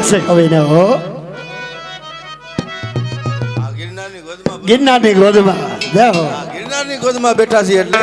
છે કવિને હો ગિરનારની ગોદમાં જય હો ગિરનારની ગોદમાં બેઠા છીએ એટલે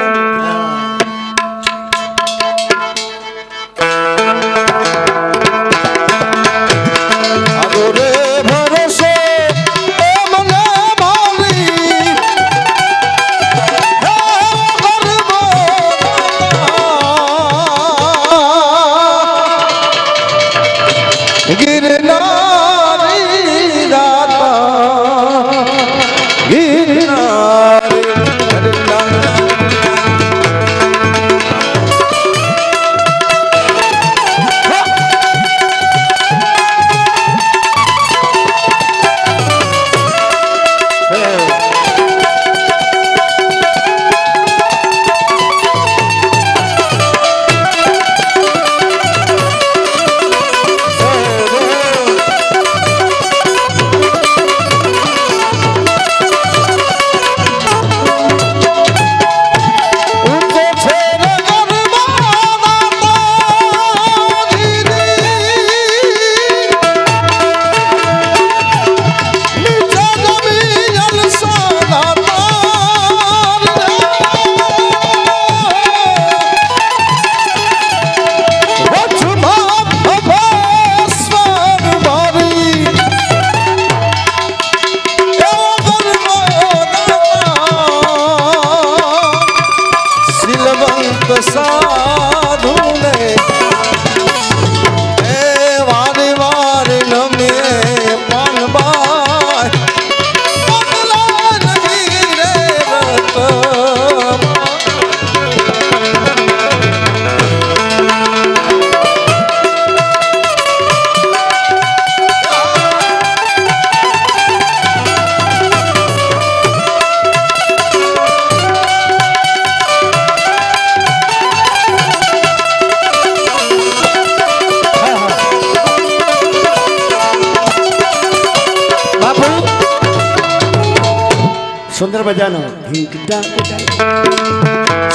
સુંદર મજાનો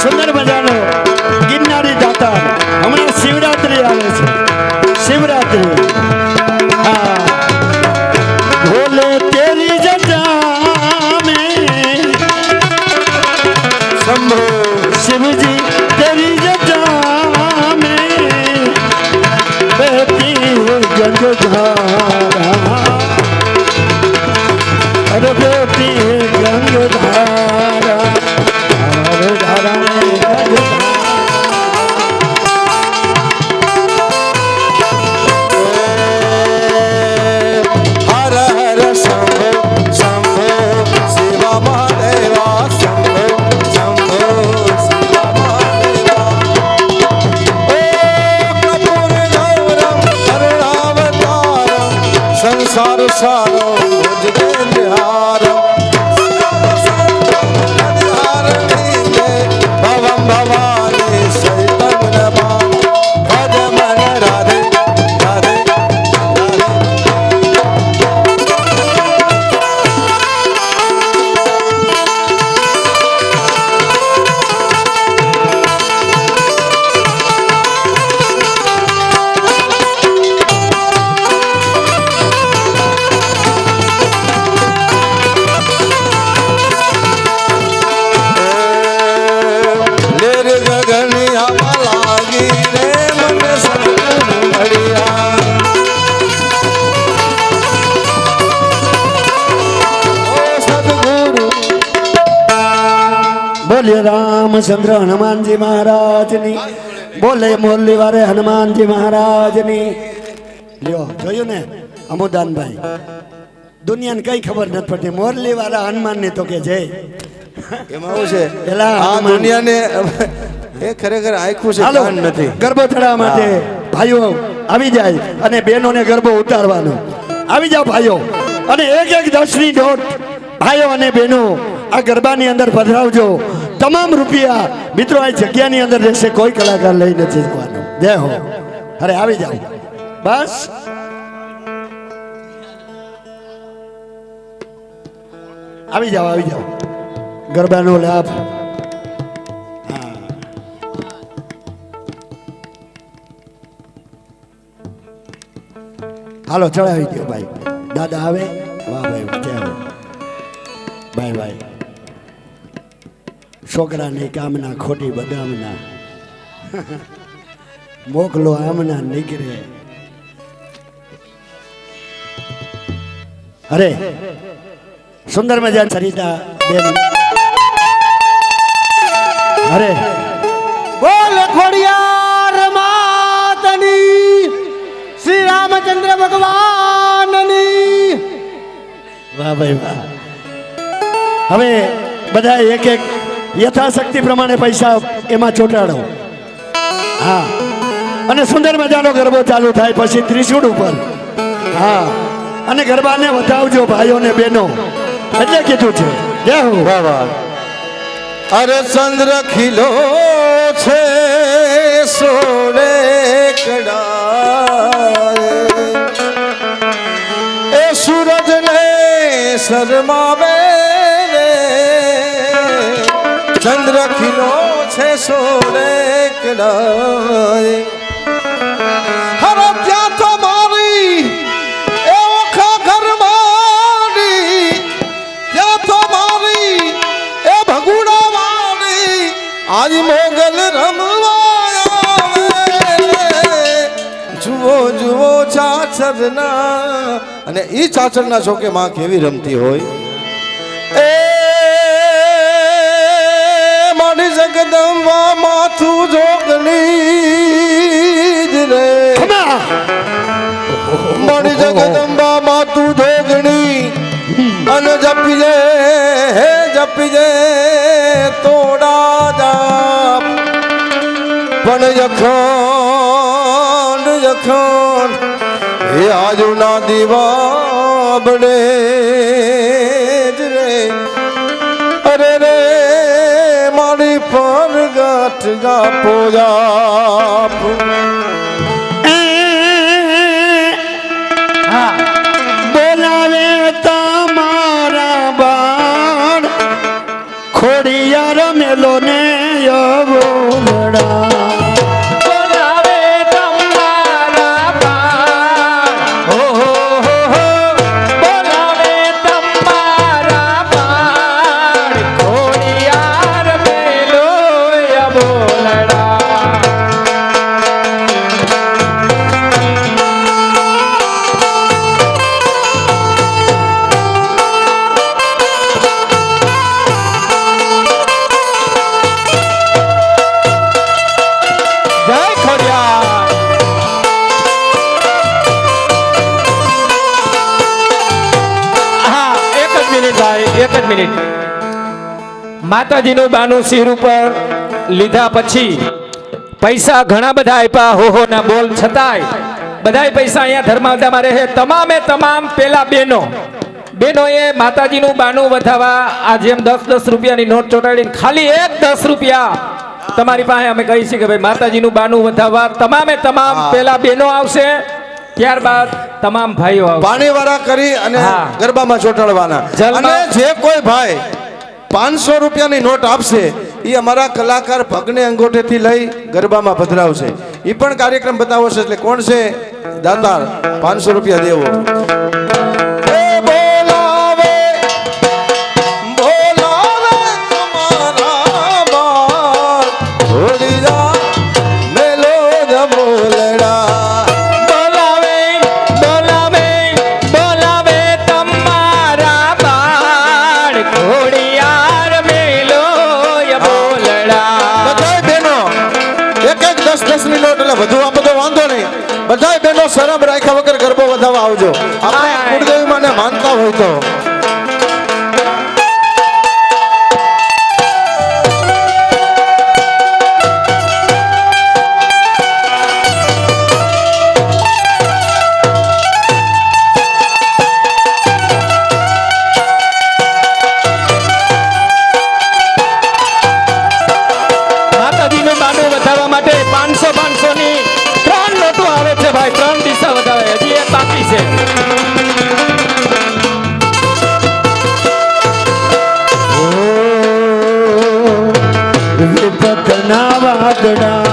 સુંદર મજાનો ગિરનારી દાતા હમણાં શિવરાત્રી આવે છે શિવરાત્રી હા ભોલે તેરી જટા में शंभो शिवजी तेरी जटा में बहती गंगाधारा अरे बहती गंगाधारा धारा हर हर शंभो शंभो शिवा महादेवा शंभो शंभो शिवा महादेवा ओ कपूर गौरम करुणावतारम संसार सारो भुजगेन्द्रहारम भवम भवानी सहितम नमामि भज मन राधे राधे बोले रामचंद्र हनुमान जी महाराज नी बोले मुरली वाले हनुमान जी महाराज नी લ્યો જોયું ને અમુદાન ભાઈ દુનિયાને કઈ ખબર નથી પડતી મોરલી વાળા હનુમાન ને તો કે જય એમાં શું છે પેલા આ દુનિયાને એ ખરેખર આખું છે કાન નથી ગરબો ચડાવવા માટે ભાઈઓ આવી જાય અને બહેનોને ગરબો ઉતારવાનો આવી જાવ ભાઈઓ અને એક એક 10 ની નોટ ભાઈઓ અને બહેનો આ ગરબાની અંદર પધરાવજો તમામ રૂપિયા મિત્રો આ જગ્યાની અંદર રહેશે કોઈ કલાકાર લઈ નથી જવાનો જય હો અરે આવી જાવ બસ આવી જાવ ગરબાનો લાભ હાલો ચડાવી દો ભાઈ. દાદા આવે. વાહ ભાઈ જય હો. ભાઈ ભાઈ છોકરાની કામના ખોટી બદામના મોકલો આમના નીકળે. અરે સુંદર મજા સરિતા બેન. અરે બોલ ખોડિયાર માતની, શ્રી રામચંદ્ર ભગવાનની. વાહ ભાઈ વાહ. હવે બધા એક એક યથાશક્તિ પ્રમાણે પૈસા એમાં ચોટાડો. હા અને સુંદર મજાનો ગરબો ચાલુ થાય પછી ત્રિશુળ ઉપર. હા અને ગરબાને વધાવજો ભાઈઓ ને બહેનો એટલે કીધું છે. જય હો. વાહ વાહ. અરે ચંદ્ર ખીલો છે સોળે કડાએ, એ સૂરજ ને શરમાવે રે. ચંદ્ર ખીલો છે સોળે કડાએ, હરે ત્યાં તો મારી એ ઓખા ઘરવાળી, ત્યાં તો મારી એ ભગુડા વાળી આજ મોગલ રમવા આવે. જુઓ જુઓ ચાચરના, અને ઈ ચાચરના છો કે માં કેવી રમતી હોય. એ મારી જગદંબા માથું જોગણી જ રે, મારી જગદંબા માથું જોગણી. અને જપી જે તોડા જાપ, પણ યખંડ એ આજુના દીવા બને જ રે. અરે રે મારી પર ગાંઠ જાપો જાપ. બોલાવે તમારા બાણ ખોડિયાર મેલો ને યવોડા. બોલાવે તમારા બાણ, હો હો હો હો. બોલાવે તમારા બાણ ખોડિયાર મેલો બોલડા. જય ખોડિયાર. હા એક જ મિનિટ ભાઈ, એક જ મિનિટ. માતાજીનું બાનું શિર ઉપર લીધા પછી પૈસા ઘણા બધા આપ્યા, હો ના બોલ છતાંય બધાય પૈસા અહીંયા ધર્માદામાં રહે. તમામે તમામ પેલા બહેનોએ માતાજીનું બાનું વધાવા આ જેમ 10-10 રૂપિયાની નોટ ચોટાડીને ખાલી એક 10 રૂપિયા તમારી પાસે અમે કહી છીએ કે ભાઈ માતાજીનું બાનું વધાવવા તમામે તમામ પેલા બહેનો આવશે, ત્યારબાદ તમામ ભાઈઓ આવશે. પાણીવાળા કરી અને હા. ગરબામાં ચોંટાડવાના. જલમાં- અને જે કોઈ ભાઈ 500 રૂપિયાની નોટ આપશે એ અમારા કલાકાર ભગને અંગોઠેથી લઈ ગરબામાં પધરાવશે. એ પણ કાર્યક્રમ બતાવશે. એટલે કોણ છે દાતાર 500 રૂપિયા દેવો. એ બોલાવે બોલાવે તમારા બાર હોડીરા મેલો જ બોલડા. બોલાવે બોલાવે બોલાવે તમારા બાળ ખોડિયાર મેલો બોલડા. બધાય બહેનો એક 10-10 ની નોટ, એટલે વધુ આ બધો વાંધો નહીં. બધાય બહેનો શરમ રાખ્યા વગર ગરબો વધાવવા આવજો. આપણે કુળદેવી માને માનતા હોય તો. માતાજીનું બાનું વધારવા માટે 500 ની 3 નોટો આવે છે ભાઈ. 3 દિશા વધારે, હજી એક બાકી છે. વિપતના વાદળા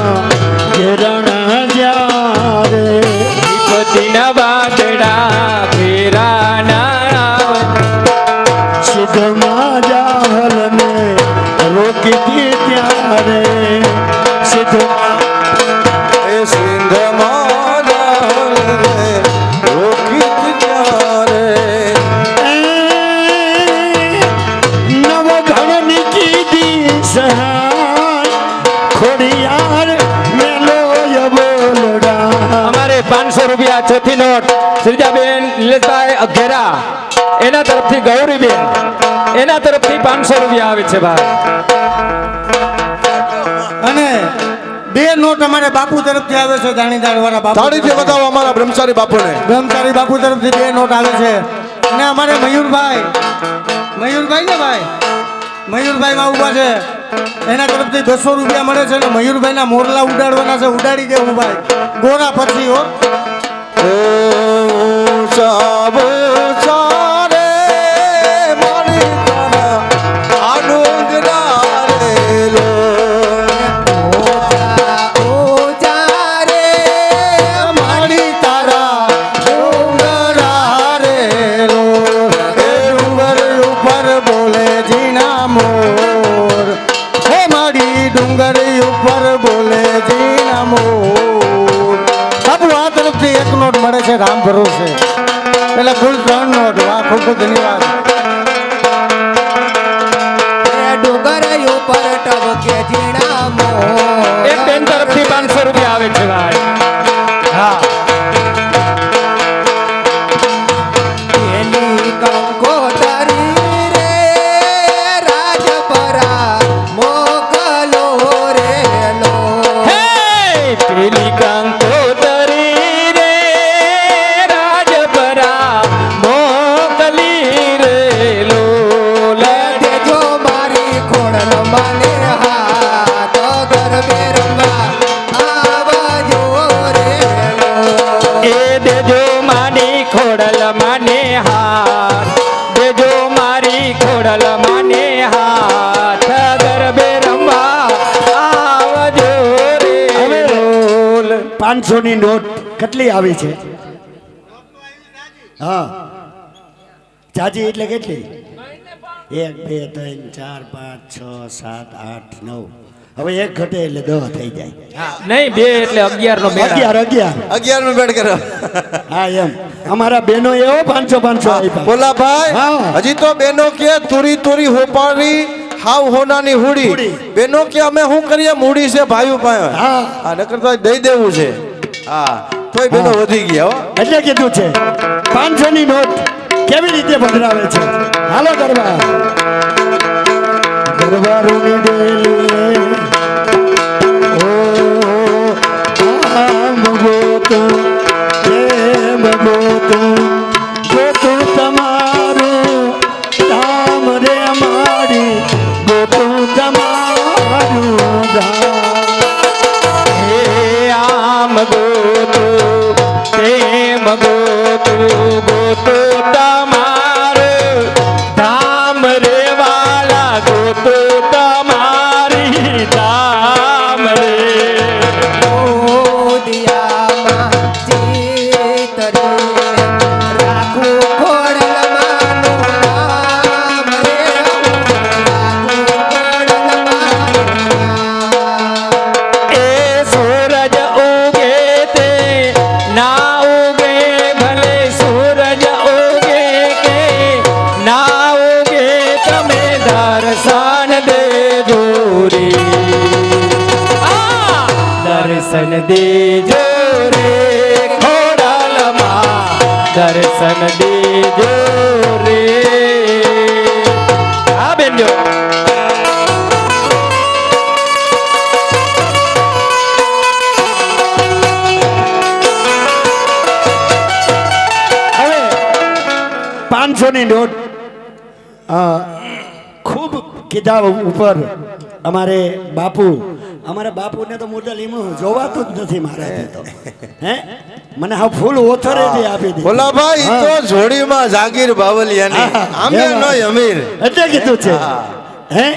ઘેરણ જ્યારે વિપતિના વાદળા રોકી ત્યારે સીધું એ સિંધમાં રે રોકી ત્યારે નવઘણની કીધી સહાય ખોડિયાર મેલો બોલડા. અમારે 500 રૂપિયા ચોથી નોટ શ્રીજાબેન નિલેશભાઈ અઘેરા એના તરફથી ગૌરીબેન એના તરફથી 500 રૂપિયા આવે છે ભાઈ. અને બે નોટ અમારે બાપુ તરફથી આવે છે જાણીદાર વાળા બાપુ તાળીથી બતાવો અમારા બ્રહ્મચારી બાપુને. બ્રહ્મચારી બાપુ તરફથી બે નોટ આવે છે. અને અમારે મયુરભાઈ ને ભાઈ મયુરભાઈ માં ઉભા છે એના તરફથી 200 રૂપિયા મળે છે. અને મયુરભાઈ ના મોરલા ઉડાડવાના છે, ઉડાડી દેવું ભાઈ ગોરા પછી હો. મળે છે રામ ભરોસે પેલા કુલ 3 નોટ. વાહ, ખૂબ ખૂબ ધન્યવાદ. ડુંગર ઉપર ટબકે ઝીણા મોર એક બેન તરફથી 500 રૂપિયા આવે છે ભાઈ. હા એની કંકોતરી રે રાજપરા મોકલો રે લો. હે પેલી કંકોતરી રે રાજપરા મોકલી રે લોલ. દેજો મારી ખોડલ મને હાથ ગરબે રમવા આવજો રે લો. એ દેજો મારી ખોડલ માને હાથ દેજો મારી ખોડલ માને હાથ ગરબે રમવા આવજો રે લોલ. 500 ની નોટ કેટલી આવી છે? હા, જાજી એટલે કેટલી? 1 2 3 4 5 6 7 8 9. હવે એક ઘટે એટલે 10 થઈ જાય. નહીં, 2 એટલે 11 નો મેળા. 11 11 નું બેડ કરો. હા એમ અમારા બેનો એવો 500 500 આપ્યા. બોલા ભાઈ, હા. હજી તો બેનો કે તુરી તુરી હોપારી હાવ હોનાની હુડી. હુડી. બેનો કે અમે શું કરીએ, મૂડી છે ભાઈઓ પાસે. હા. આ નકર તો દઈ દેવું છે. હા, તોય બેનો હા. વધી ગયા હો. એટલે કીધું છે 500 ની નોટ કેવી રીતે પધરાવે છે. હાલો ગરબા ગરબારૂની ડેલી ઓ આમ ગોતું પ્રેમ ગોતું ગોતું તમારું ધામ રે અમારી ગોતું તમારું ધામ. હે આમ ગોતો પ્રેમ ગોતો ગોતો તમારે ધામ રે વાલા ગોતો તમારી ધામ રે. દિયામાં ચિતરી રાખું ખોડલમાંનું નામ રે રાખું ખોડલમાંનું નામ. એ સૂરજ ઉગે તે ના ઉગે ભલે સૂરજ ઉગે કે ના ઉગે તમે દર્શન દેજો રે. દર્શન દેજો રે ખોડાલમાં દર્શન દેજો રે. હા બેનજો. હવે 500 ની નોટ ખૂબ કીધા ઉપર અમારે અમારા બાપુને તો મોટા લીમું જોવાતું જ નથી મારાથી તો. હે મને હા ફૂલ ઓથોરિટી આપી દીધી. બોલા ભાઈ, ઈ તો જોડીમાં જાગીર બાવલિયાની હા, આમે એમાં. નોય અમીર. એટલે કીધું છે. હે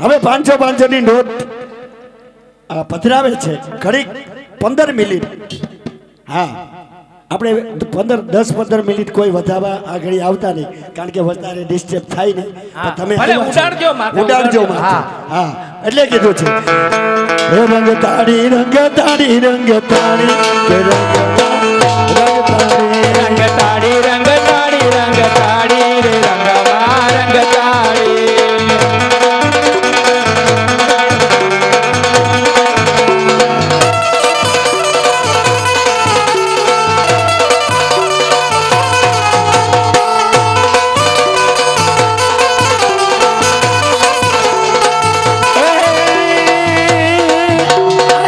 હવે 500 ની નોટ પધરાવે છે ઘડીક 15 મિનિટ. હા આપણે 10-15 મિનિટ કોઈ વધારવા આગળ આવતા નહીં કારણ કે વધારે ડિસ્ટર્બ થાય નહીં હા, પણ તમે ભલે આવ્યા છો. ઉડાડજો માથે, ઉડાડજો ઉડાડજો. માથે. હા એટલે કીધું છે હે રંગ તાળી કે રંગ તાળી રંગ તાળી રંગ તાળી રે રંગમાં રંગ તાળી.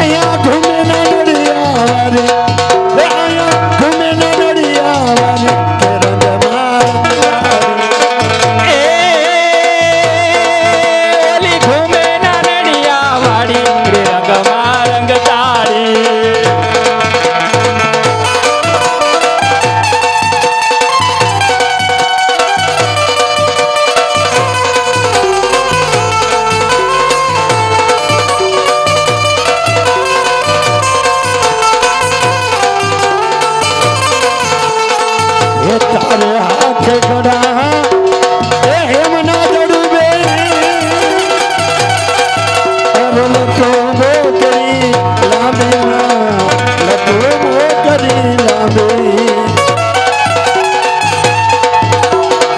આયા ઘૂમે ના નડિયા વારે આયા ઘૂમે ના નડિયા વારે કે રંગમાં એ ઓલી ઘૂમે ના નડિયા વાળી રે રંગમાં રંગ તાળી. એ તારે હાથ ગડા એ હેમના જડુબે અરે લતો મોકરી લાંબે લતો મોકરી લાંબે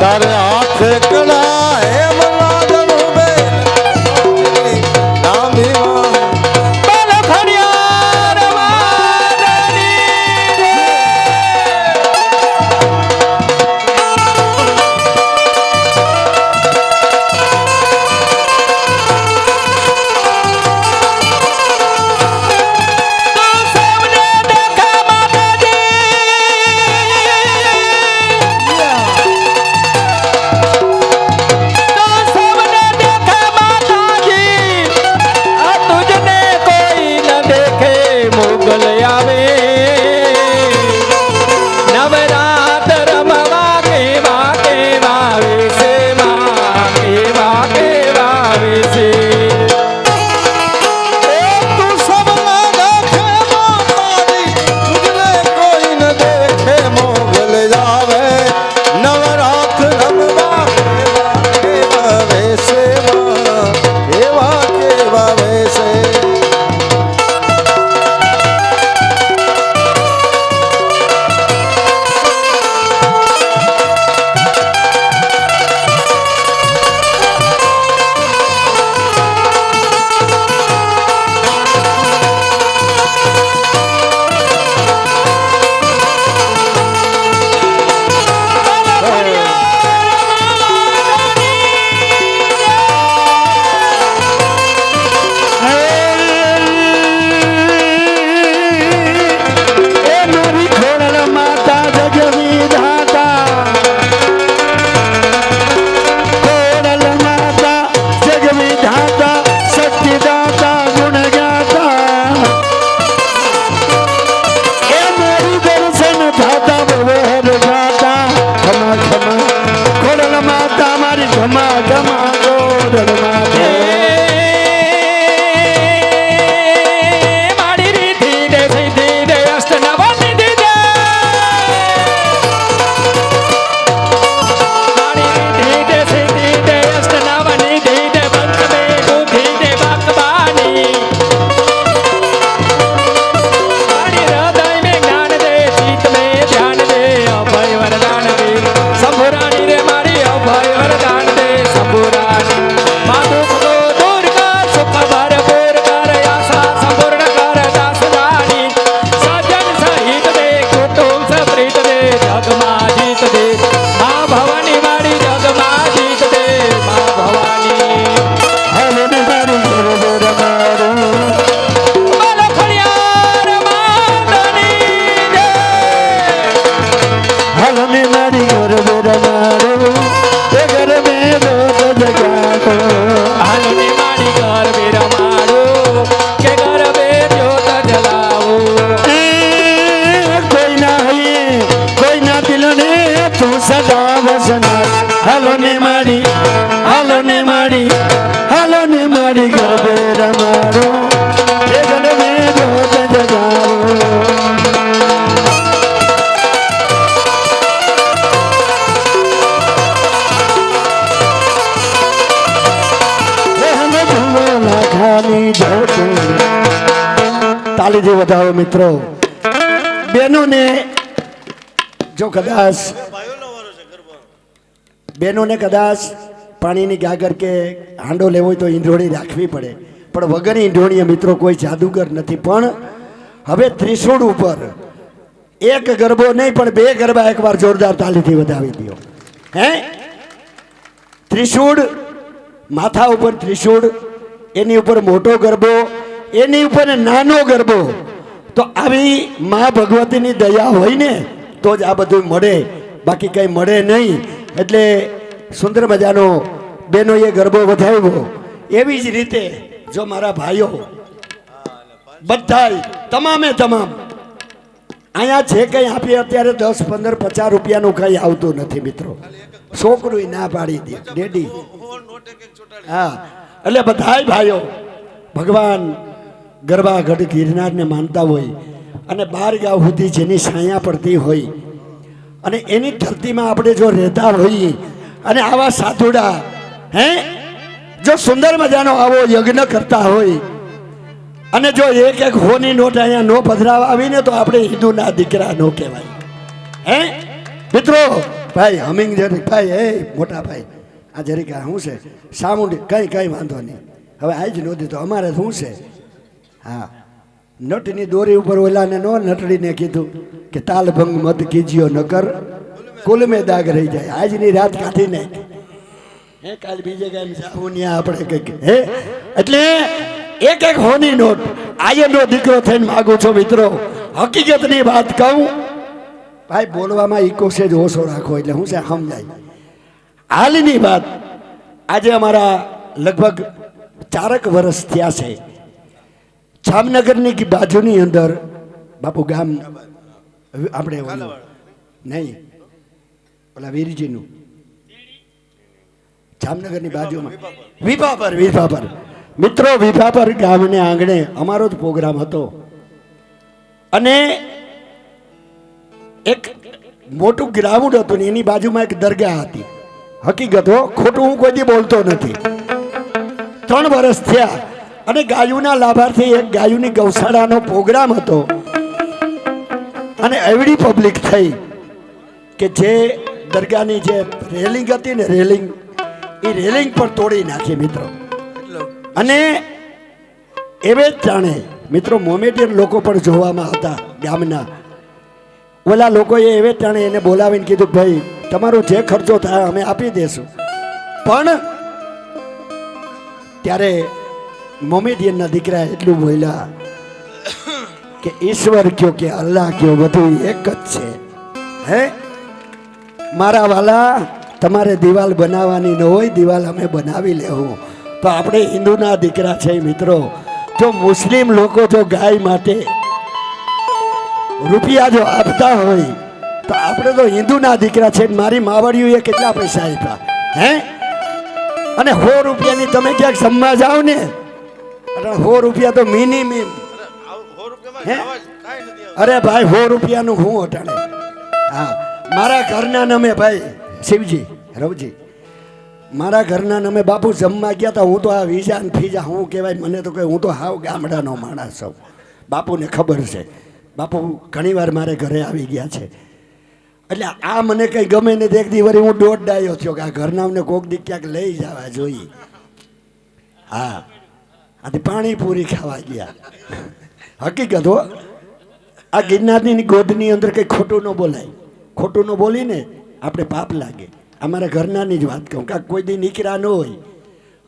તારે હાથ કડા એમ લાદનું બે લાંબી બોલ ખડિયાર વાદળી રે. સૌને દેખા સૌને દેખા માતાજી આ તુજને કોઈ ન દેખે મોગલ આવે નવરાત રમવા કેવા કેવા વેશે માં કેવા કેવા વેશે. તું સબના દેખે માતાજી તુજને કોઈ ન દેખે મોગલ જાવે નવરાત રમવા કેવા વેશે માં કેવા વેશે. એ મારી ખોડલ માતા જગવી ધાતા ખોડલ માતા જગવી ધાતા શક્તિ દાતા ગુણ ગાતા એ મારી દર્શન થાતા બવેર ગાતા ખમા ખમા ખોડલ માતા મારી ઘમા ઘમા ખોડલ માતા મારી રીતિ દે સિદ્ધિ દે અષ્ટ નવ નિધિ દે મારી રીતિ દે સિદ્ધિ દે અષ્ટ નવ નિધિ દે બંધ મે બુદ્ધિ દે ભગવાની મારી હૃદય મે જ્ઞાન દે ચિત્ત મે ધ્યાન દે અભય વરદાન દે સંભુરાણી રે મારી અભય વરદાન દે સંભુરાણી મા દુઃખ કો દૂર કર સુખ ભરપૂર કર આશા સંપૂર્ણ કર દાસદાની સજ્જન સહિત દે કુટુંબ સપ્રીત દે જગમાં જીત દે મા ભવાની મારી જગમાં જીત દે મા ભવાની. હલને મારી ગરબર મારું બોલો ખડિયાર માતની જય. હલને મારી ગરબર મારું એ ઘર મે રોજ જગાતો હાલને મારી ગરબે રમાડો કે ગરબે જ્યોત જલાવો. કોઈ ના હૈયે કોઈ ના દિલને તું સદા વસનાર હાલો ને મારી ગરબે રમાડો એ ગરબે જોત જગાવો તાલીથી વધાવો મિત્રો. બહેનોને જો કદાચ બહેનોને કદાચ પાણીની ગાગર કે હાંડો લેવો હોય તો ઈંઢોણી રાખવી પડે, પણ વગર ઈંઢોણીએ મિત્રો કોઈ જાદુગર નથી. પણ હવે ત્રિશૂળ ઉપર એક ગરબો નહીં પણ બે ગરબા એકવાર જોરદાર તાલીથી વધાવી દો. હે ત્રિશૂળ, માથા ઉપર ત્રિશૂળ, એની ઉપર મોટો ગરબો, એની ઉપર નાનો ગરબો. તો આવી મા ભગવતીની દયા હોય ને તો જ આ બધું મળે, બાકી કંઈ મળે નહીં. એટલે સુંદર મજાનો બહેનોએ ગરબો વધાવ્યો. એવી જ રીતે જો મારા ભાઈઓ બધાય તમામે તમામ અહીંયા જે કંઈ આપીએ અત્યારે 10, 15, 50 રૂપિયાનું કંઈ આવતું નથી મિત્રો. છોકરું ના પાડી દે ડેડી. હા, એટલે બધાય ભાઈઓ ભગવાન ગરબા ગઢ ગિરનારને માનતા હોય અને 12 ગાંવ સુધી જેની છાયા પડતી હોય અને એની ધરતીમાં આપણે જો રહેતા હોઈએ અને આવા સાધુડા હે જો સુંદર મજાનો આવો યજ્ઞ કરતા હોય અને જો એક હોની નોટ અહીંયા નો પધરાવા આવીને તો આપણે હિન્દુના દીકરા નો કહેવાય. હે મિત્રો, ભાઈ હમિંગ જરીક ભાઈ, હે મોટા ભાઈ, આ જરીક શું છે સાઉન્ડ કઈ વાંધો નહીં, હવે આજ નહોતી તો અમારે શું છે. હા, નટની દોરી ઉપર ઓલાને નો નટડીને કીધું કે તાલ ભંગ મત કીજીયો નકર કુલ મેં દાગ રહી જાય. આજની રાત કાઢી નાખ. હે કાલ બીજે કઈ જાવું ત્યાં આપણે કંઈક. હે એટલે એક હોની નોટ આયનો દીકરો થઈને માગું છું મિત્રો. હકીકતની વાત કહું ભાઈ, બોલવામાં ઇકોસે જ ઓછો રાખો એટલે હું છે સમજાય. હાલની વાત, આજે અમારા લગભગ 4 વર્ષ થયા છે. જામનગરની બાજુની અંદર બાપુ ગામ આપણે નહીં ઓલા વીરજીનું જામનગરની બાજુમાં વિભાપર મિત્રો, વિભાપર ગામને આંગણે અમારો જ પ્રોગ્રામ હતો અને એક મોટું ગ્રાઉન્ડ હતું ને એની બાજુમાં એક દરગાહ હતી. હકીકત હો, ખોટું હું કોઈ દી બોલતો નથી. 3 વર્ષ થયા અને ગાયોના લાભાર્થી એક ગાયોની ગૌશાળાનો પ્રોગ્રામ હતો અને એવડી પબ્લિક થઈ કે જે દરગાહની જે રેલિંગ હતી ને રેલિંગ, એ રેલિંગ પણ તોડી નાખી મિત્રો. અને એવે જ જાણે મિત્રો મોમેડિયન લોકો પણ જોવામાં હતા ગામના. ઓલા લોકોએ એવે જ જાણે એને બોલાવીને કીધું ભાઈ તમારો જે ખર્ચો થાય અમે આપી દેશું. પણ ત્યારે મોમેડિયનના દીકરા એટલું બોલ્યા કે ઈશ્વર કયો કે અલ્લાહ કયો બધું એક જ છે. હે મારા વાલા, તમારે દિવાલ બનાવવાની ન હોય, દિવાલ અમે બનાવી લેવું. તો આપણે હિન્દુના દીકરા છે મિત્રો. જો મુસ્લિમ લોકો જો ગાય માટે રૂપિયા જો આપતા હોય તો આપણે તો હિન્દુના દીકરા છે. મારી માવડીઓએ કેટલા પૈસા આપ્યા હે, અને 100 રૂપિયાની તમે ક્યાંક જમવા જાઓ ને, 100 રૂપિયા તો મિનિમમ. અરે ભાઈ 100 રૂપિયાનું હું અટાણે. હા, મારા ઘરના નમે ભાઈ શિવજી રવજી, મારા ઘરના નમે બાપુ જમવા ગયા હતા. હું તો આ વિઝા ને ફીજા હું કહેવાય મને તો કહે, હું તો હાવ ગામડાનો માણસ છું. બાપુને ખબર છે, બાપુ ઘણીવાર મારે ઘરે આવી ગયા છે. એટલે આ મને કંઈ ગમે ને એક દી વળી હું દોઢ ડાયો થયો કે આ ઘરનામને કોક દી ક્યાંક લઈ જવા જોઈએ. હા, આથી પાણીપુરી ખાવા ગયા. હકીકત હો, આ ગિરનારની ગોદની અંદર કંઈ ખોટું ન બોલાય. ખોટું ન બોલીને આપણે પાપ લાગે. અમારા ઘરનાની જ વાત કહું, કાંક કોઈ દી નીકળ્યા ન હોય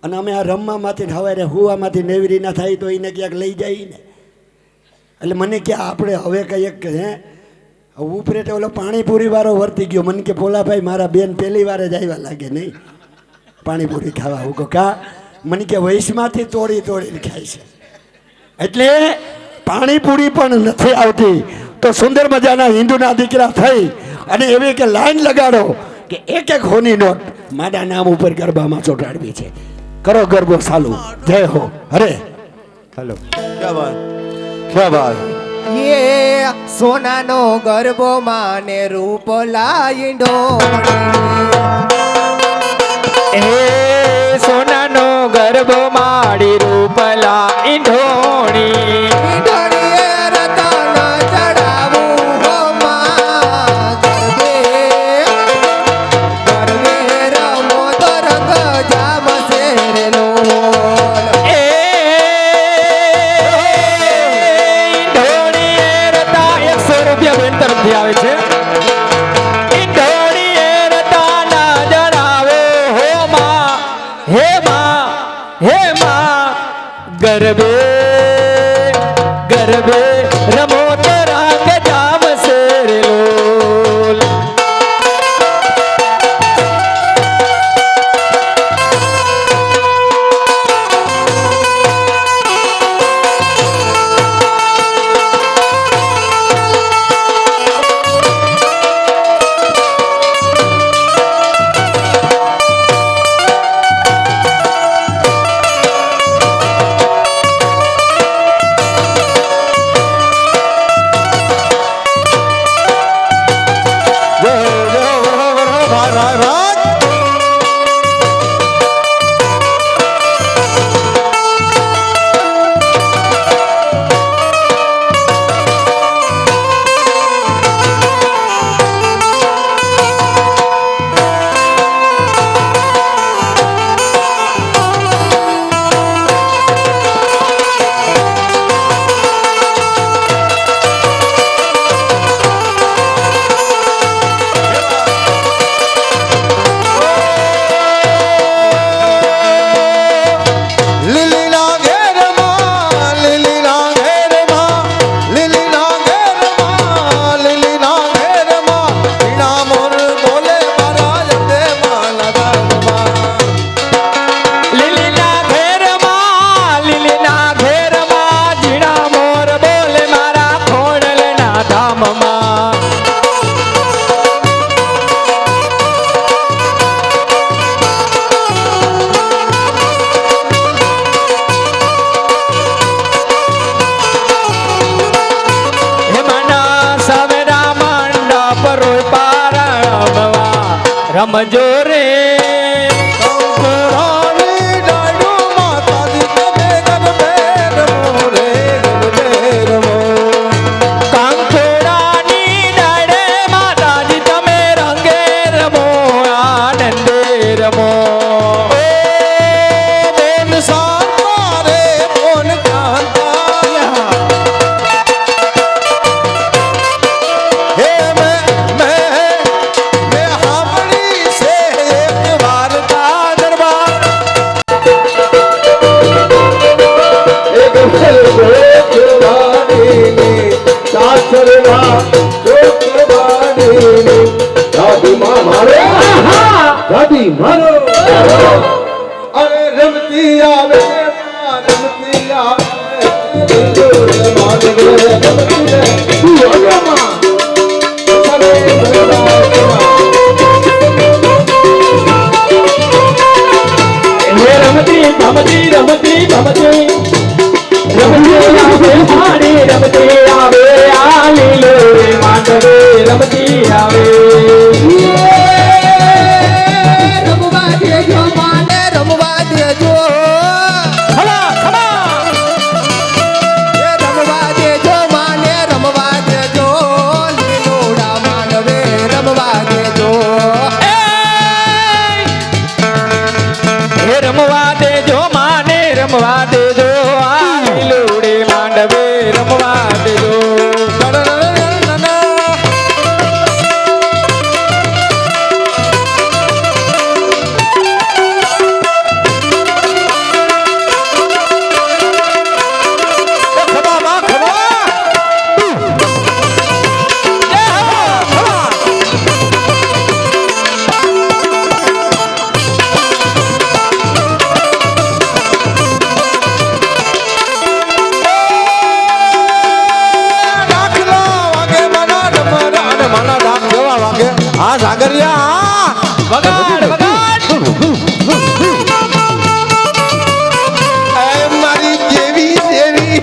અને અમે આ રમવામાંથી હવારે હુવામાંથી નેવરી ના થાય તો એને ક્યાંક લઈ જાય ને. એટલે મને કે આપણે હવે કંઈક હે ઉપરે ઓલો પાણીપુરી વાળો વર્તી ગયો. મને કે ભોલાભાઈ મારા બેન પહેલી વાર જ આવ્યા લાગે નહીં પાણીપુરી ખાવા. હું કહું કા? મને કે વૈશમાંથી તોડીને ખાય છે. એટલે પાણીપુરી પણ નથી આવતી તો સુંદર મજાના હિન્દુના દીકરા થઈ અને એવી કે લાઈન લગાડો કે એક હોની નોટ મારા નામ ઉપર ગરબામાં ચોંટાડવી છે. કરો ગરબો ચાલુ. જય હો. હરે હેલો, ક્યા બાત. ये सोनानो गरबो माने रूप लाइंडो એ સોનાનો ગરબો માડી રૂપલા ઈંઢોણી. ढोड़िए ગરબે ગરબે રમો તો રાગ જામ શેર લોલ રમજો રે કાંખોડાની ડાળે માતાજી તમે રંગે રમો આનંદે રમો બોન શાંતા રે બોન કાંતા હે मैं हावड़ी से एक वार्ता दरबार एक दादी मारो अरे रमती आवे रमती રમતી ભમતી રમતી ભમતી રમતી આવે મારી રમતી આવે આ લીલો રે માંડવે રમતી આવે રમવા દેજો માને રમવા દેજો ખલા ખલા એ રમવા દેજો માને રમવા દેજો લીલોડા માનવે રમવા દેજો હે રમવા દેજો માને રમવા દેજો આ લીલોડે માંડવે રમવા દેજો હા સાગરિયા વગાડ વગાડ મારી દેવી દેવી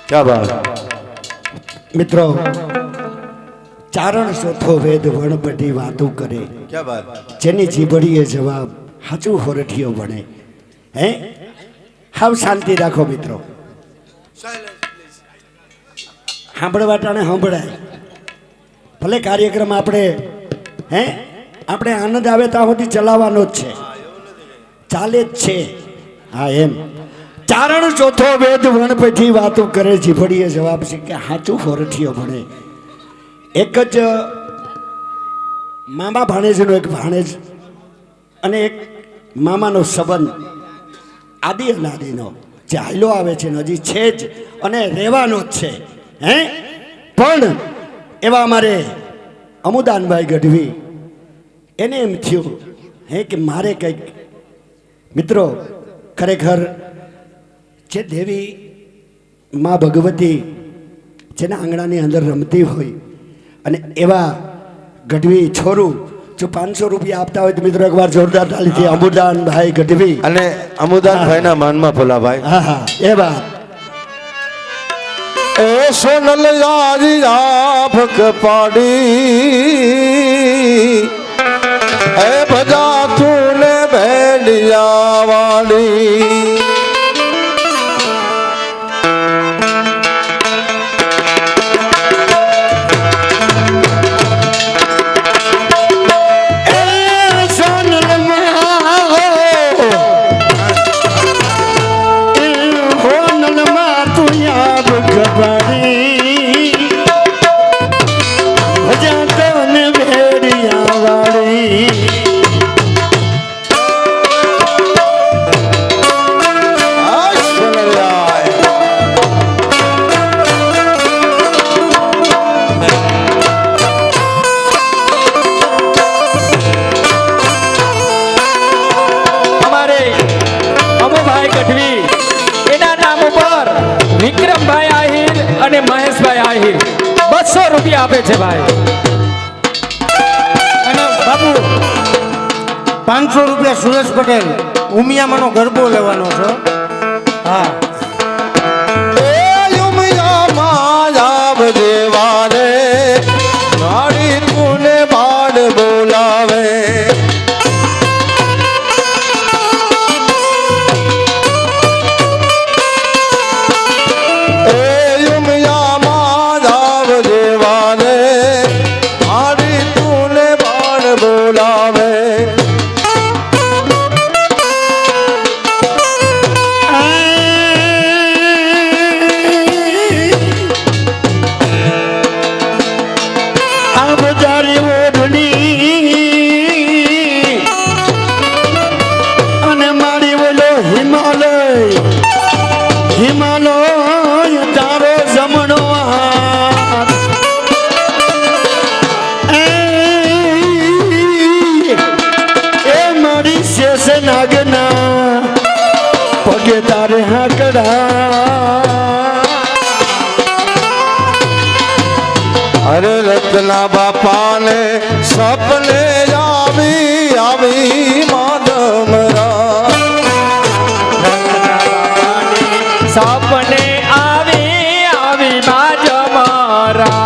ક્યા બાત મિત્રો ચારણ ચોથો વેદ વણ બધી વાતો કરે ક્યા બાત જેની જીભડીએ જવાબ હાચું હોરઠિયો બને હે હાવ શાંતિ રાખો મિત્રો સાંભળવા ટાણે સાંભળાય ભલે કાર્યક્રમ આપણે આપણે આનંદ આવે ત્યાં સુધી ચલાવવાનો જ છે, ચાલે જ છે. હા એમ ચારણ ચોથો વેદ વણ પછી વાતો કરે જીભડીએ જવાબ છે કે હાચું ફોરઠિયો ભણે. એક જ મામા ભાણેજનો એક ભાણેજ અને એક મામાનો સંબંધ આદિ અનાદિનો જે હાલ્યો આવે છે ને હજી છે જ અને રહેવાનો જ છે. પણ એવા અમારે અમુદાનભાઈ ગઢવી એને એમ થયું કે મારે કંઈક મિત્રો ખરેખર જે દેવી મા ભગવતી જેના આંગણાની અંદર રમતી હોય અને એવા ગઢવી છોરું જો 500 રૂપિયા આપતા હોય તો મિત્રો એકવાર જોરદાર તાલીથી અમુદાનભાઈ ગઢવી અને અમુદાનભાઈના માનમાં ભોલાભાઈ. હા હા એ વાત એ સોનલ યારી આભક પાડી એ ભજા તું ને ભેડિયા વાળી. વિક્રમભાઈ આહિર અને મહેશભાઈ આહિર 200 રૂપિયા આપે છે ભાઈ. અને બાપુ 500 રૂપિયા સુરેશ પટેલ ઉમિયામાંનો ગરબો લેવાનો છે. હા એ ઉમિયામાં આવ દેવાને નારી તુને બાદ બોલાવે. પગે તારે હાકડા અરે રત્ના બાપાને સપને આવી આવી માધમરા. સપને આવી આવી માધમરા.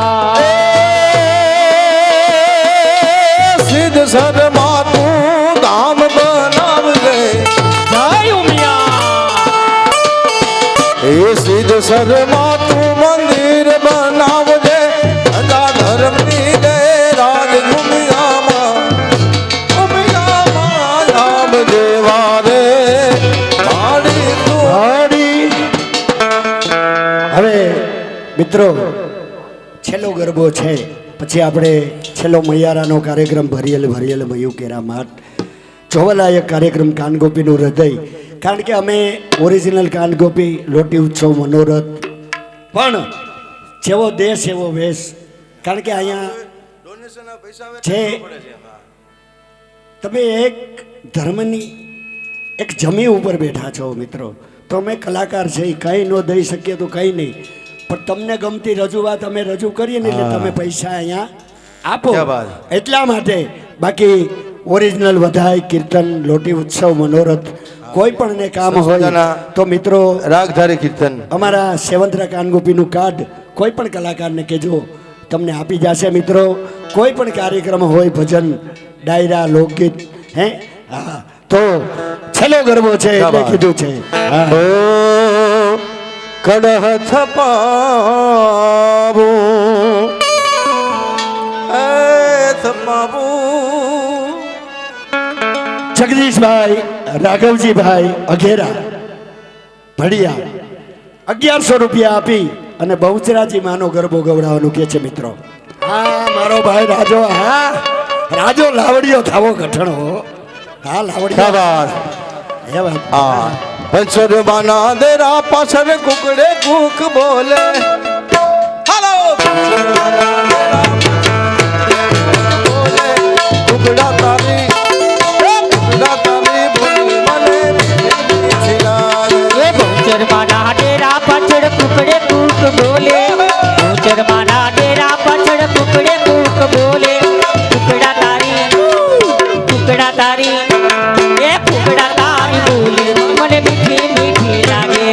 સિદ્ધ સરમાં તું ધામ બનાવજે. એ સિદ્ધ સરમાં તું મંદિર બનાવજે. અજા ધર્મની દે રાજ ઉમિયામાં રામ દેવા રે મારી તું. હવે મિત્રો છેલ્લો ગરબો છે પછી આપણે છેલ્લો મૈયારાનો કાર્યક્રમ ભરિયેલ મયું કેરા માટ જોવાલાયક કાર્યક્રમ કાનગોપીનું હૃદય. કારણ કે અમે ઓરિજિનલ કાનગોપી લોટી ઉત્સવ મનોરથ પણ જેવો દેશ એવો વેશ. કારણ કે અહીંયા છે તમે એક ધર્મની એક જમી ઉપર બેઠા છો મિત્રો. તો અમે કલાકાર છે કંઈ ન દઈ શકીએ તો કંઈ નહીં, પણ તમને ગમતી રજૂઆત અમે રજૂ કરીએ ને એટલે તમે પૈસા અહીંયા આપો એટલા માટે. બાકી ઓરિજિનલ વધાય કીર્તન લોટી ઉત્સવ મનોરથ કોઈ પણ ને કામ હોય તો મિત્રો રાગધારી કીર્તન અમારા સેવંતરા કાનગોપીનું કાર્ડ કોઈ પણ કલાકારને કહેજો તમને આપી જશે મિત્રો. કોઈ પણ કાર્યક્રમ હોય ભજન ડાયરા લોકગીત હા તો છેલ્લો ગરબો છે એટલે કીધું છે. ઓ કડહ થપાવું રમાવું. જગદીશભાઈ રાઘવજીભાઈ અઘેરા ભડિયા 1100 રૂપિયા આપી અને બહુચરાજી માનો ગરબો ગવડાવવાનું કે છે મિત્રો. હા મારો ભાઈ રાજો, હા રાજો લાવડીઓ થાવો કઠણો. હા લાવડીઓ ખબર. હે વાત. આ પંચરમાના દેરા પાછળ કુકડે કુક બોલે. હાલો પંચરમાના દેરા બોલે. કુકડા તારી કુકડા તારી બોલી મને મીઠી લાગે. ચરમાના ડેરા પાછળ કુકડે કૂક બોલે ચરમાના ડેરા પાછળ કુકડે કૂક બોલે કુકડા તારી એ કુકડા તારી બોલે મને મીઠી મીઠી લાગે.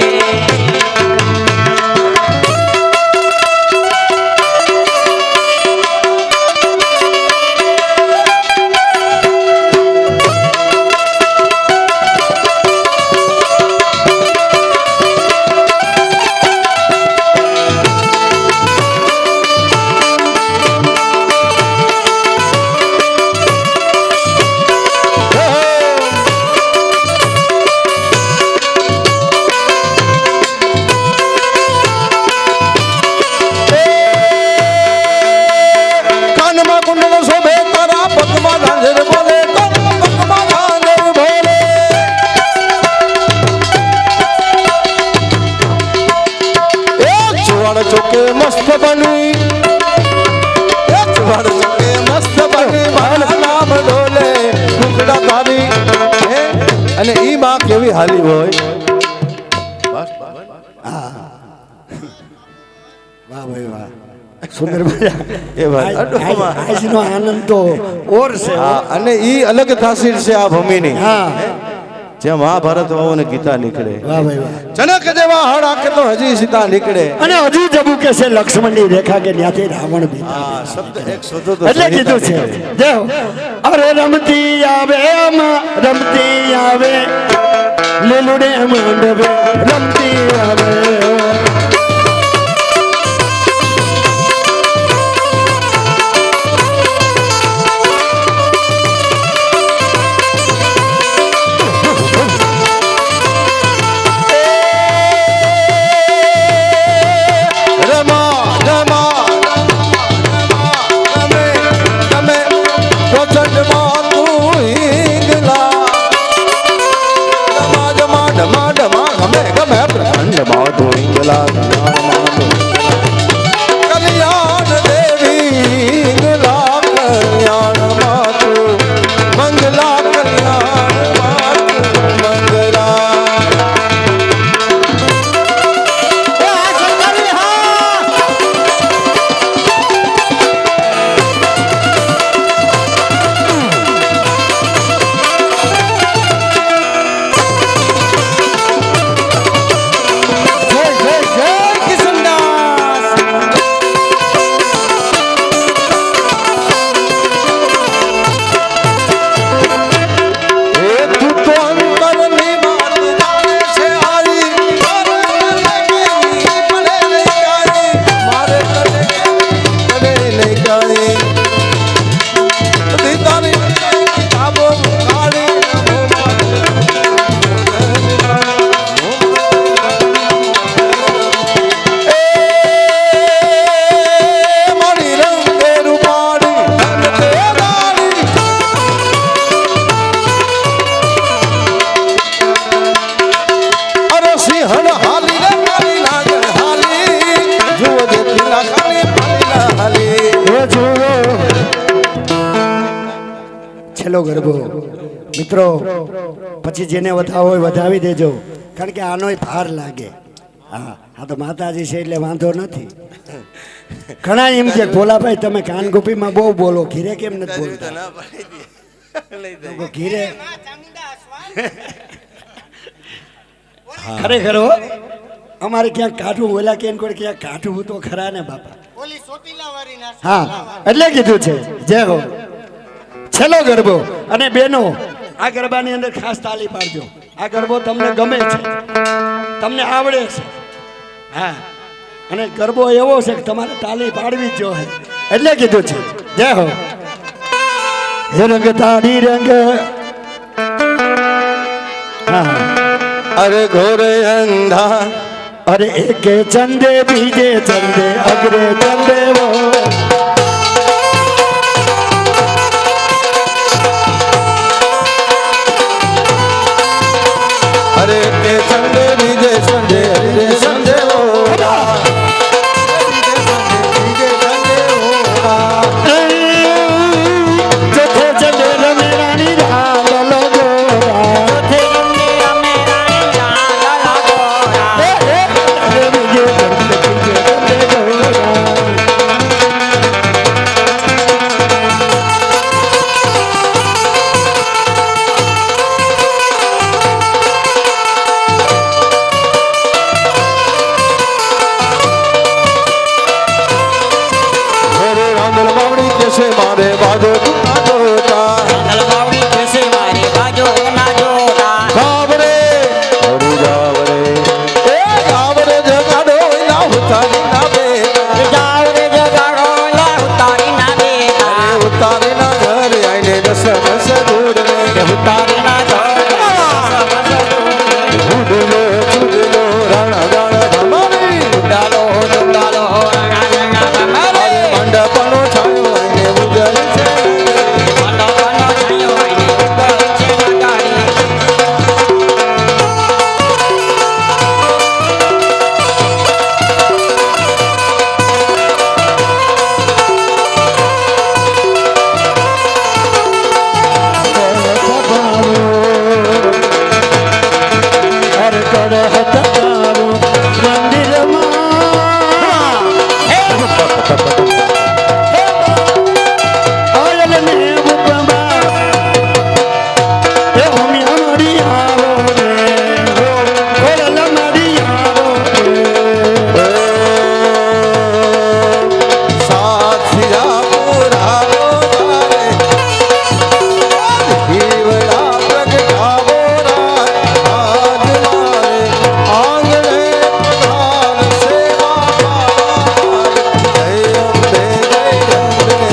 કાનમાં કુંડળ શોભે તારા પગમાં ઝાંઝર બોલે. પગમાં ઝાંઝર બોલે. એક ચુવાડ ચોકે મસ્ત બની. એક ચુવાડ ચોકે મસ્ત બની. મારા નામ ડોલે. કુકડા તારી હે અને ઈ માં કેવી હાલી હોય. વાહ ભાઈ વાહ, સુંદર મજા. એ ભાઈ અડોમાં. આજનો આનંદ તો ઓર છે. હા, અને ઈ અલગ તાસીર છે આ ભૂમિની. હા જ્યાં મહાભારત વાવો ગીતા નીકળે. વાહ ભાઈ વાહ. જનક જેવા હળ આંખે તો હજી સીતા નીકળે. અને હજુ જબુ કે છે લક્ષ્મણની રેખા કે ત્યાંથી રાવણ બીતા. હા, શબ્દ એક શોધો તો એટલે કીધું છે દેવ અરે રમતી આવે માં રમતી આવે લીલુડે માંડવે રમતી આવે. રમા રમા રમે રમે કોચડમાં તું હિંગલા. રમા રમા રમા રમા ગમે ગમે પ્રખંડમાં તું હિંગલા. કલ્યાણ દેવી હિંગલા કલ્યાણમાં તું મંગલા. કલ્યાણમાં તું મંગલા. જય જય જય કિશનદાસ. એ તું તો અંતરની વાત જાણે છે હારી. મારે કને પડે નહીં કાળી. મારે કને પડે નહીં કાળી. દીતાની આબો કાળી. એ મારી રંગે રૂપાળી અને તે રાણી. અરે સિંહણ હાલી રે મારી નાગણ હાલી. જુઓ જેટલી લાખાની પાણી ના હાલી. એ જુઓ છેલ્લો ગરબો મિત્રો. પછી જેને વધાવો હોય વધાવી દેજો, કારણ કે આનોય ભાર લાગે. હા હા તો માતાજી છે એટલે વાંધો નથી. ઘણા એમ કે ભોલાભાઈ તમે કાનગોપીમાં બહુ બોલો, ઘીરે કેમ નથી બોલતા? લોકો ઘીરે ખરેખર હો, અમારે ક્યાંક કાઠું ઓલા કેમ કોઈ ક્યાંક કાઠું તો ખરા ને બાપા. ઓલી ચોટીલા વાળી ના હા એટલે કીધું છે જય હો. છેલ્લો ગરબો અને બેનો આ ગરબાની અંદર ખાસ તાલી પાડજો. આ ગરબો તમને ગમે છે, તમને આવડે છે. હા અને ગરબો એવો છે કે તમારે તાલી પાડવી જ જોઈએ એટલે કીધું છે જય હો. હે રંગ તારી રંગ હા અરે ઘોરે અંધા અરે એકે ચંદે બીજે ચંદે અગ્રે ચંદે વો અરે કે સંડે બીજે સંડે હરે સંડે ઓરા બીજે સંડે ઓરા ચોથે ચંદે રમે રાણી રાગલો ગોરા ચોથે ચંદે રમે રાણી રાગલા ગોરા. અરે બીજે ચંદે બીજે ચંદે ગોરા ઘોરે રાંદલ માવડી કેસે મારે બાજો તું જોતા નલવાવડી કેસે મારે બાજો ના જોતા. ગાવરે હરી ગાવરે એ ગાવરે જગાડો ના ઉતારી ના બે જાવ રે જગાડો લા ઉતારી ના દેતા. ઉતારી ના ઘર આઈને દસ દસ દૂર રે ઉતારી ના ઉડલો ઉડલો રાણા ગાણા ધમારી ડાલો ડાલો અરે મંડપનો છાયો આઈને ઉજળ છે અરે કર હતારો મંદિરમાં આયલ ને ઉપમા એ હોમી અમારી આવો રે કોરલ મારી આવો રે સાથિયા પુરાવો રે જીવડા પ્રગટાવો રાત આજ મારે આંગણે પ્રધાન સેવા પાવા જય અંબે જય અંબે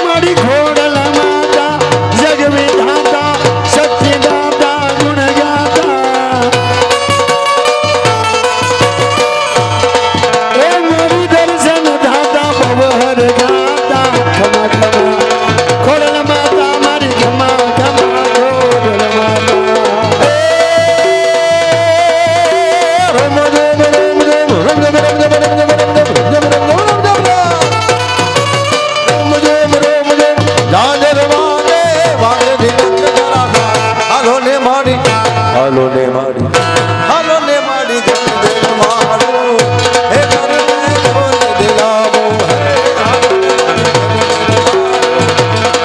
મારી ખોડલ માતા જગ વિધાતા સત્ય દાતા ગુણ ગાતા એ મારી દર્શન દાતા પવહર ગાતા ખમા ખમા ખોડલ માતા મારી ખમા ખમા ખોડલ માતા રમ રમ રમ રમ રમ રમ રમ હાલો ને મારી હાલો ને મારી હાલો ને મારી દિલ મારો હે ઘર મેં ખોલ દિલાવો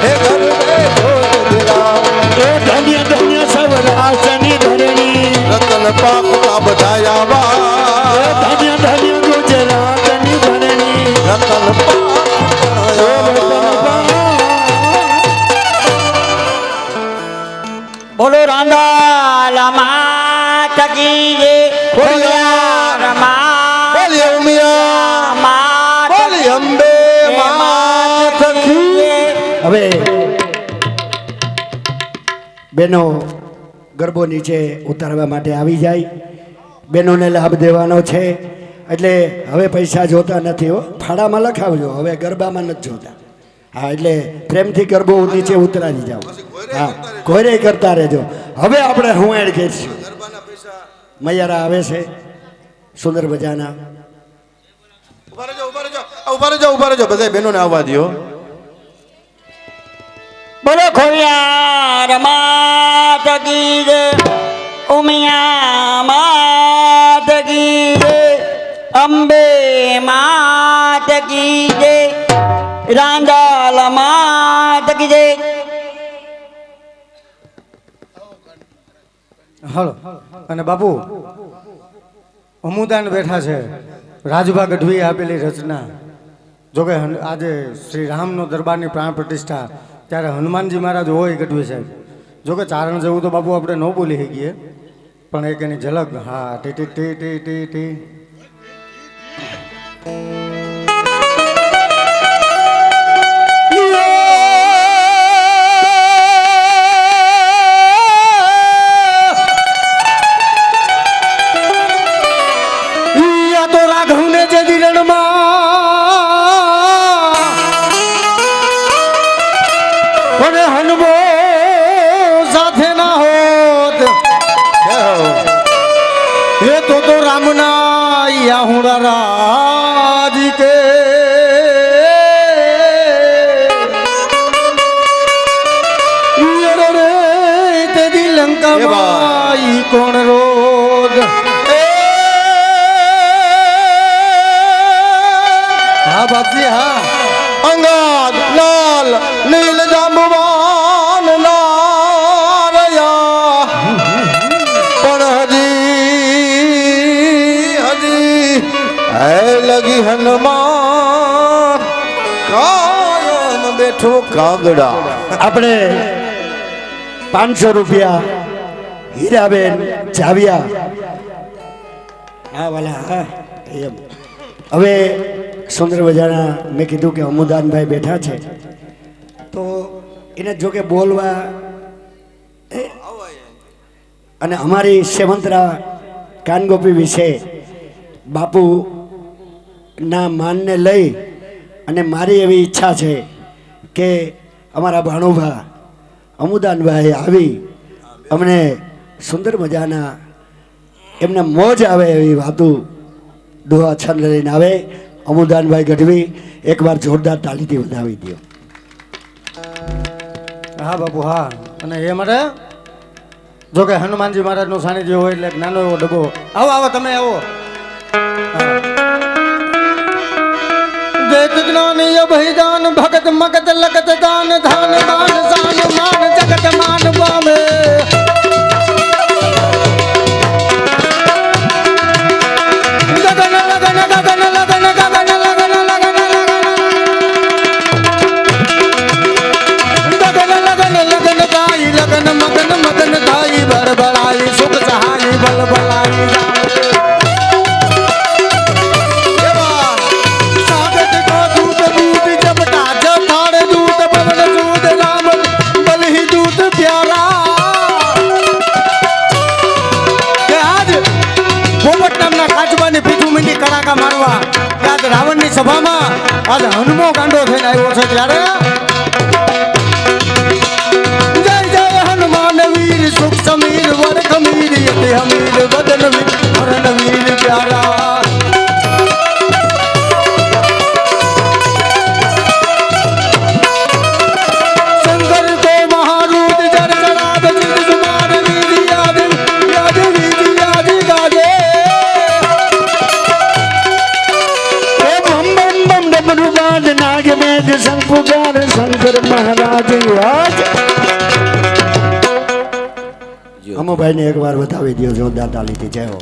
હે ઘર મેં ખોલ દિલાવો એ ધન્ય ધન્ય સવરાસની ધરણી રતન પાક કા બધાયા વા ધન્ય ધન્ય ગુજરાતની ધરણી રતન પાક બોલો રાંદા માત કી જય. ખોડિયાર માત બોલી ઉમિયા માત બોલી અંબે માત કી જય. હવે બેનો ગરબો નીચે ઉતારવા માટે આવી જાય બેનોને લાભ દેવાનો છે એટલે હવે પૈસા જોતા નથી હો ફાળામાં લખાવજો હવે ગરબામાં નથી જોતા હા એટલે પ્રેમથી ગરબો નીચે ઉતરાવી જાઓ હા કોરે કરતા રહેજો હવે આપણે હું એડ કરીશું મૈયારા આવે છે સુંદર મજાના ઉભા રહેજો ઉભા રહેજો ઉભા રહેજો ઉભા રહેજો બધા બહેનોને આવવા દ્યો બોલો ખોડિયાર માત કી જય. ઉમિયા માત કી જય. અંબે માત કી જય. રાંદલ માત કી જય. હાલો અને બાપુ અમુદાન બેઠા છે રાજભા ગઢવીએ આપેલી રચના જોકે આજે શ્રી રામનો દરબારની પ્રાણ પ્રતિષ્ઠા ત્યારે હનુમાનજી મહારાજ હોય ગઢવી સાહેબ જોકે ચારણ જેવું તો બાપુ આપણે ન બોલી શકીએ પણ એક એની ઝલક હા ટી ટી ટી ટી ટી ટી राज के रे तेरी लंका माई कौन रोग हाँ बापजी हाँ અંગાદ લાલ નીલ જાંબવાન નારયા પણ હજી હે લગી હનુમાન કાયમ બેઠો કાગડા. આપણે 500 રૂપિયા હીરાબેન ચાવ્યા હા વાલા હા એમ હવે સુંદર મજાના મેં કીધું કે અમુદાનભાઈ બેઠા છે તો એને જો કે બોલવા અને અમારી સેવંતરા કાનગોપી વિશે બાપુ ના માનને લઈ અને મારી એવી ઈચ્છા છે કે અમારા ભાણુભા અમુદાનભાઈ આવી અમને સુંદર મજાના એમને મોજ આવે એવી વાતો દુહા છંદ લઈને આવે. અમુદાનભાઈ ગઢવી એકવાર જોરદાર તાલીથી વધાવી દો. હા બાપુ હા અને એ માટે જો કે હનુમાનજી મહારાજનું સાનિધ્ય હોય એટલે નાનો એવો ડબ્બો આવો આવો તમે આવો દેત જ્ઞાનીય ભૈદાન ભગત મગત લગત દાન ધાન દાન સાન માન જગત માન પામે ગગન લગન ગગન લગન ગગન લગન લગન ગગન લગન લગન તાઈ લગન મગન મગન તાઈ બળબળાઈ સુખ સહાઈ બલબલાઈ રાવણની સભામાં આજે હનુમો ગાંડો થઈને આવ્યો છે ત્યારે જય જય હનુમાન વીર સુખ સમીર વર ખમીર યતિ હમીર બદન વીર હરણ વીર પ્યારા શંકર को महारूद जर जराद जित सुमार वीर याद याद वीर याद गाजे नाग में शंकुगार शंकर महाराज आज અમુભાઈને એક વાર બતાવી દો જોરદાર તાલીથી જય હો.